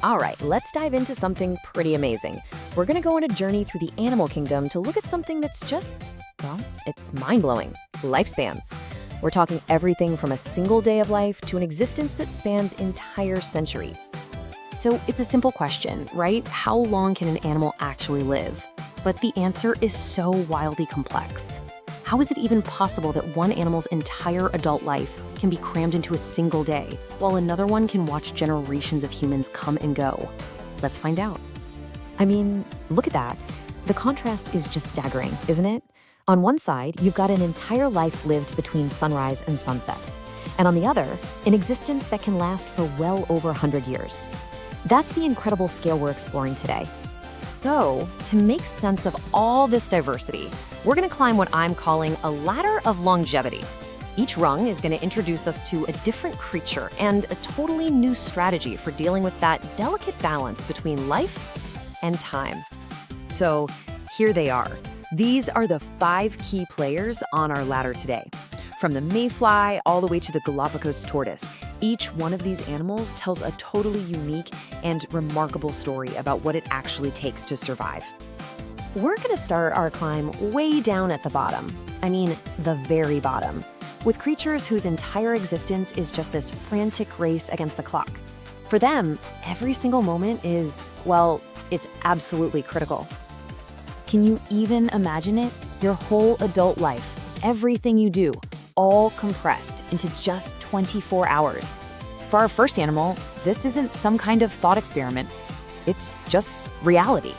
All right, let's dive into something pretty amazing. We're gonna go on a journey through the animal kingdom to look at something that's just, well, it's mind-blowing. Lifespans. We're talking everything from a single day of life to an existence that spans entire centuries. So it's a simple question, right? How long can an animal actually live? But the answer is so wildly complex. How is it even possible that one animal's entire adult life can be crammed into a single day, while another one can watch generations of humans come and go? Let's find out. I mean, look at that. The contrast is just staggering, isn't it? On one side, you've got an entire life lived between sunrise and sunset. And on the other, an existence that can last for well over 100 years. That's the incredible scale we're exploring today. So, to make sense of all this diversity, we're gonna climb what I'm calling a ladder of longevity. Each rung is gonna introduce us to a different creature and a totally new strategy for dealing with that delicate balance between life and time. So, here they are. These are the 5 key players on our ladder today. From the mayfly all the way to the Galapagos tortoise, each one of these animals tells a totally unique and remarkable story about what it actually takes to survive. We're gonna start our climb way down at the bottom. I mean, the very bottom, with creatures whose entire existence is just this frantic race against the clock. For them, every single moment is, well, it's absolutely critical. Can you even imagine it? Your whole adult life, everything you do, all compressed into just 24 hours. For our first animal, this isn't some kind of thought experiment. It's just reality.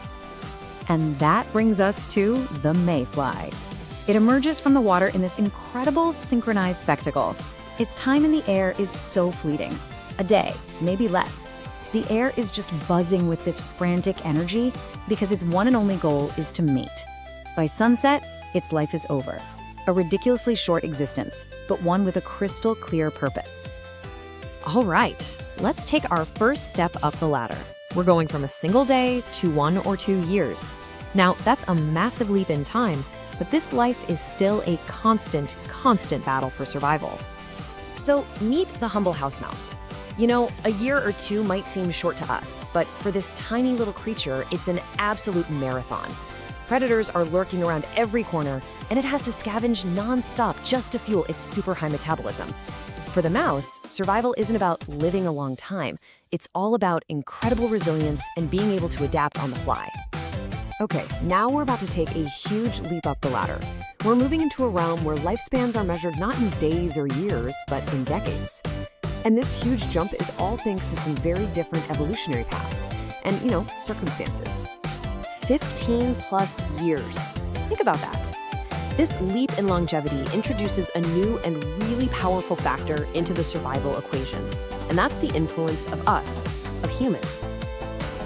And that brings us to the mayfly. It emerges from the water in this incredible synchronized spectacle. Its time in the air is so fleeting. A day, maybe less. The air is just buzzing with this frantic energy because its one and only goal is to mate. By sunset, its life is over. A ridiculously short existence, but one with a crystal clear purpose. All right, let's take our first step up the ladder. We're going from a single day to 1 or 2 years. Now, that's a massive leap in time, but this life is still a constant battle for survival. So meet the humble house mouse. You know, a year or 2 might seem short to us, but for this tiny little creature, it's an absolute marathon. Predators are lurking around every corner, and it has to scavenge non-stop just to fuel its super high metabolism. For the mouse, survival isn't about living a long time. It's all about incredible resilience and being able to adapt on the fly. Okay, now we're about to take a huge leap up the ladder. We're moving into a realm where lifespans are measured not in days or years, but in decades. And this huge jump is all thanks to some very different evolutionary paths and, circumstances. 15 plus years. Think about that. This leap in longevity introduces a new and really powerful factor into the survival equation, and that's the influence of us, of humans.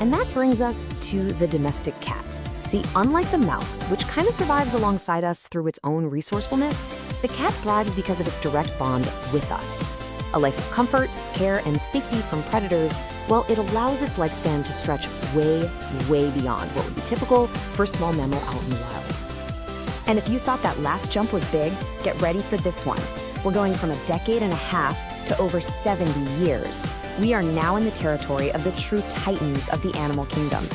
And that brings us to the domestic cat. See, unlike the mouse, which kind of survives alongside us through its own resourcefulness, the cat thrives because of its direct bond with us. A life of comfort, care, and safety from predators, well, it allows its lifespan to stretch way, way beyond what would be typical for a small mammal out in the wild. And if you thought that last jump was big, get ready for this one. We're going from a decade and a half to over 70 years. We are now in the territory of the true titans of the animal kingdom.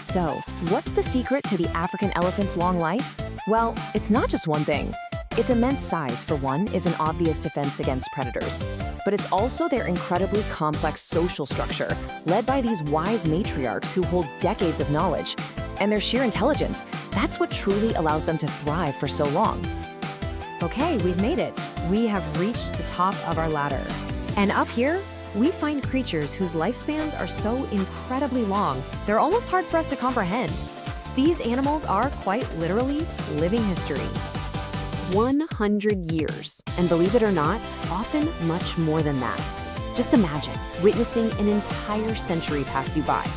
So, what's the secret to the African elephant's long life? Well, it's not just one thing. Its immense size, for one, is an obvious defense against predators. But it's also their incredibly complex social structure, led by these wise matriarchs who hold decades of knowledge. And their sheer intelligence, that's what truly allows them to thrive for so long. Okay, we've made it. We have reached the top of our ladder. And up here, we find creatures whose lifespans are so incredibly long, they're almost hard for us to comprehend. These animals are quite literally living history. 100 years, and believe it or not, often much more than that. Just imagine witnessing an entire century pass you by.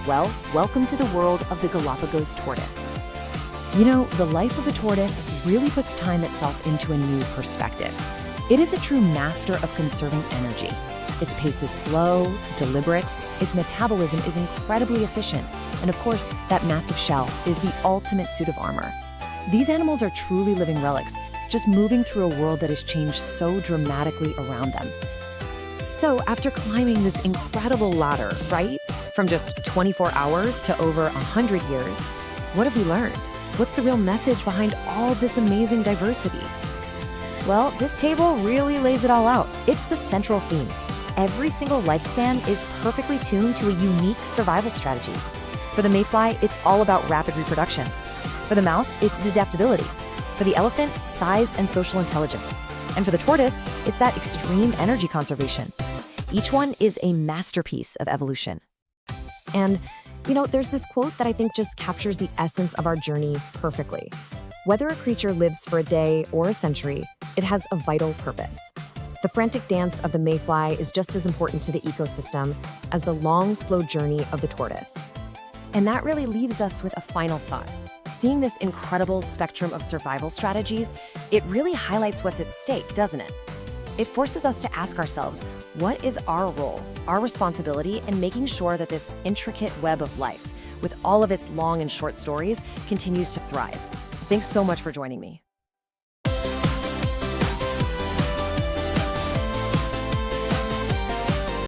Well, welcome to the world of the Galapagos tortoise. You know, the life of a tortoise really puts time itself into a new perspective. It is a true master of conserving energy. Its pace is slow, deliberate, its metabolism is incredibly efficient, and of course, that massive shell is the ultimate suit of armor. These animals are truly living relics, just moving through a world that has changed so dramatically around them. So after climbing this incredible ladder, right? From just 24 hours to over 100 years, what have we learned? What's the real message behind all this amazing diversity? Well, this table really lays it all out. It's the central theme. Every single lifespan is perfectly tuned to a unique survival strategy. For the mayfly, it's all about rapid reproduction. For the mouse, it's adaptability. For the elephant, size and social intelligence. And for the tortoise, it's that extreme energy conservation. Each one is a masterpiece of evolution. And, there's this quote that I think just captures the essence of our journey perfectly. Whether a creature lives for a day or a century, it has a vital purpose. The frantic dance of the mayfly is just as important to the ecosystem as the long, slow journey of the tortoise. And that really leaves us with a final thought. Seeing this incredible spectrum of survival strategies, it really highlights what's at stake, doesn't it? It forces us to ask ourselves, what is our role, our responsibility in making sure that this intricate web of life, with all of its long and short stories, continues to thrive? Thanks so much for joining me.